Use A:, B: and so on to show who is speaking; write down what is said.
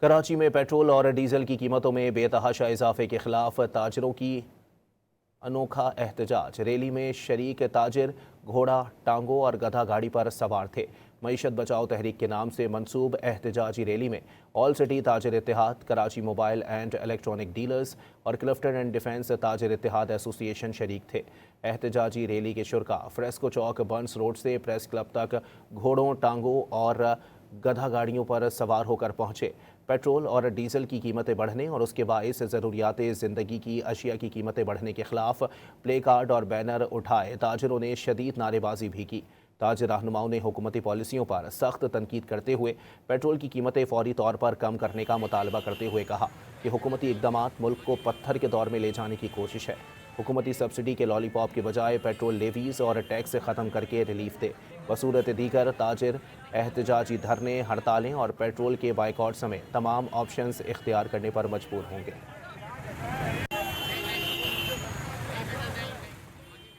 A: कराची में पेट्रोल और डीजल की कीमतों में बेतहाशा इजाफे के खिलाफ ताजरों की अनोखा एहतजाज। रैली में शरीक ताजिर घोड़ा, टांगों और गधा गाड़ी पर सवार थे। मईशत बचाओ तहरीक के नाम से मंसूब एहतजाजी रैली में ऑल सिटी ताजिर इत्तेहाद, Karachi mobile and electronic dealers और क्लिफ्टन एंड डिफेंस ताजिर इत्तेहाद एसोसिएशन शरीक थे। एहतजाजी रैली के शुरका फ्रेस्को चौक बर्न्स रोड से प्रेस क्लब तक घोड़ों, टांगों और गधा गाड़ियों पर सवार होकर पहुंचे। पेट्रोल और डीजल की कीमतें बढ़ने और उसके बाइस ज़रूरियात ज़िंदगी की अशिया की कीमतें बढ़ने के खिलाफ प्ले कार्ड और बैनर उठाए ताजिरों ने शदीद नारेबाजी भी की। ताजिर रहनुमाओं ने हुकूमती पॉलिसियों पर सख्त तनकीद करते हुए पेट्रोल की कीमतें फौरी तौर पर कम करने का मुतालबा करते हुए कहा कि हुकूमती इक़दामात मुल्क को पत्थर के दौर में ले जाने की कोशिश है। हुकूमती सब्सिडी के लॉलीपॉप के बजाय पेट्रोल लेवीज़ और टैक्स ख़त्म करके रिलीफ दे। बसूरत दीगर ताजिर एहतजाजी धरने, हड़तालें और पेट्रोल के बाइकआउट समेत तमाम ऑप्शंस इख्तियार करने पर मजबूर होंगे।